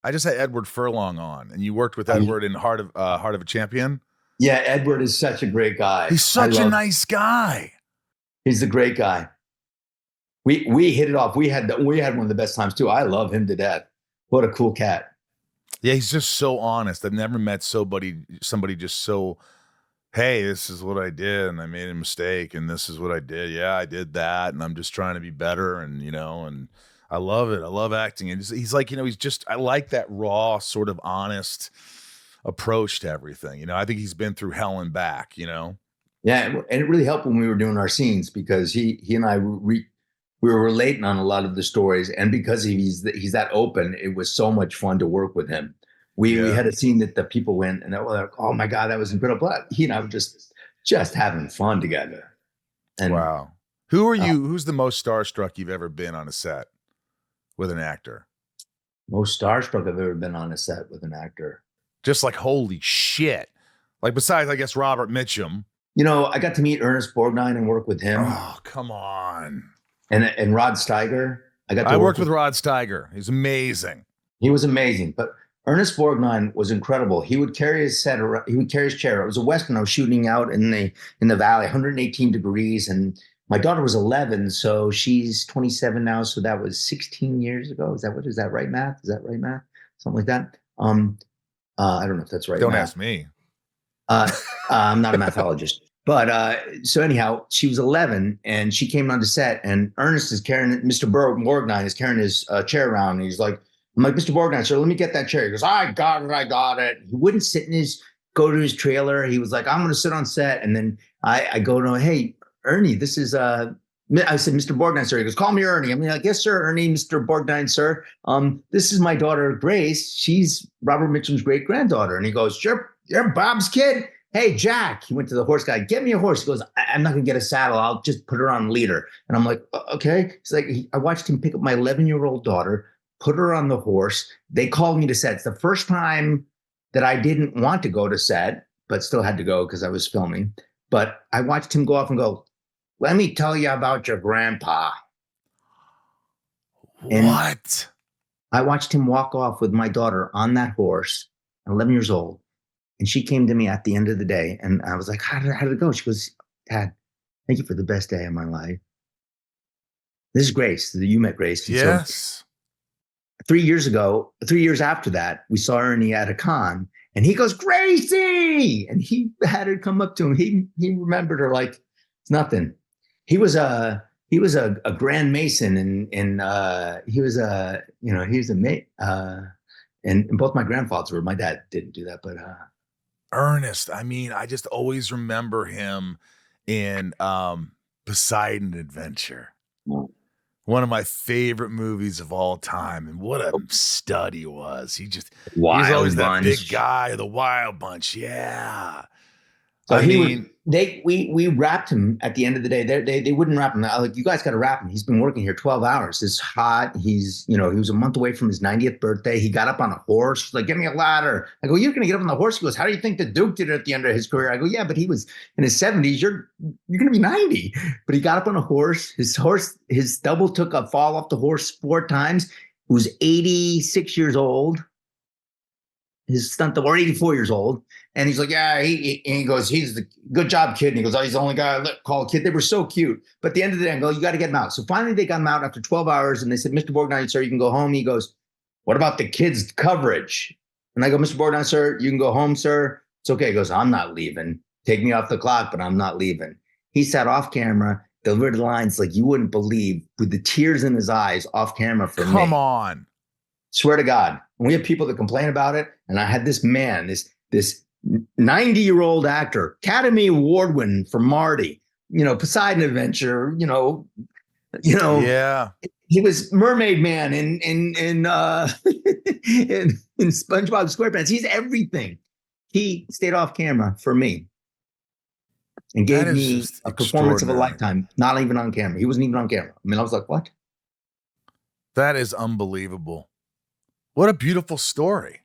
I just had Edward Furlong on, and you worked with Oh, Edward in Heart of a Champion. yeah, Edward is such a great guy. He's such a nice guy. He's a great guy. We hit it off. We had one of the best times too. I love him to death. What a cool cat. Yeah, he's just so honest. I've never met somebody just so, hey, this is what I did, and I made a mistake, and this is what I did. Yeah, I did that, and I'm just trying to be better, and and I love it. I love acting, and he's like, I like that raw, sort of honest approach to everything. I think he's been through hell and back. Yeah, and it really helped when we were doing our scenes because he and I we were relating on a lot of the stories, and because he's that open, it was so much fun to work with him. We had a scene that the people went and they were like, "Oh my god, that was incredible!" But he and I were just having fun together. And wow, who are you? Who's the most starstruck you've ever been on a set with an actor? Most starstruck I've ever been on a set with an actor. Just like holy shit! Like besides, I guess Robert Mitchum. I got to meet Ernest Borgnine and work with him. Oh, come on. And Rod Steiger. I worked with Rod Steiger. He's amazing. He was amazing. But Ernest Borgnine was incredible. He would carry his set around, he would carry his chair. It was a Western. I was shooting out in the valley, 118 degrees. And my daughter was 11, so she's 27 now. So that was 16 years ago. Is that right, math? Is that right, math? Something like that. I don't know if that's right. Don't ask me. I'm not a mathologist. But so anyhow, she was 11 and she came onto set and Ernest is carrying, Mr. Borgnine is carrying his chair around. And he's like, I'm like, Mr. Borgnine, sir, let me get that chair. He goes, I got it. He wouldn't go to his trailer. He was like, I'm going to sit on set. And then I go to him, hey, Ernie, this is, I said, Mr. Borgnine, sir. He goes, call me Ernie. I'm like, yes, sir, Ernie, Mr. Borgnine, sir. This is my daughter, Grace. She's Robert Mitchum's great granddaughter. And he goes, you're Bob's kid. Hey, Jack, he went to the horse guy, get me a horse. He goes, I'm not going to get a saddle. I'll just put her on leader. And I'm like, okay. He's like, I watched him pick up my 11-year-old daughter, put her on the horse. They called me to set. It's the first time that I didn't want to go to set, but still had to go because I was filming. But I watched him go off and go, let me tell you about your grandpa. And what? I watched him walk off with my daughter on that horse, 11 years old. And she came to me at the end of the day and I was like, how did it go? She goes, Dad, thank you for the best day of my life. This is Grace. You met Grace. Yes. So 3 years after that, we saw Ernie at a con and he goes, Gracie! And he had her come up to him. He remembered her like it's nothing. He was a Grand Mason and and both my grandfathers were. My dad didn't do that, but Ernest, I just always remember him in Poseidon Adventure. One of my favorite movies of all time. And what a stud he was. He's always that big guy, the Wild Bunch. Yeah. So we wrapped him at the end of the day. They wouldn't wrap him. Like, you guys got to wrap him. He's been working here 12 hours. It's hot. He was a month away from his 90th birthday. He got up on a horse. He's like, get me a ladder. I go, you're going to get up on the horse? He goes, how do you think the Duke did it at the end of his career? I go, yeah, but he was in his 70s. You're going to be 90. But he got up on a horse. His double took a fall off the horse 4 times. He was 86 years old. His stunt double, or 84 years old. And he's like, yeah, he goes, he's the good job, kid. And he goes, oh, he's the only guy I call a kid. They were so cute. But at the end of the day, I go, you got to get him out. So finally they got him out after 12 hours. And they said, Mr. Borgnine, sir, you can go home. He goes, what about the kids' coverage? And I go, Mr. Borgnine, sir, you can go home, sir. It's okay. He goes, I'm not leaving. Take me off the clock, but I'm not leaving. He sat off camera, delivered the lines like you wouldn't believe, with the tears in his eyes off camera for me. Come on. Swear to God. And we have people that complain about it. And I had this man, this 90-year-old actor, Academy Award winner for Marty, Poseidon Adventure, Yeah. He was Mermaid Man in in SpongeBob SquarePants. He's everything. He stayed off camera for me and gave me a performance of a lifetime, not even on camera. He wasn't even on camera. I mean, I was like, what? That is unbelievable. What a beautiful story.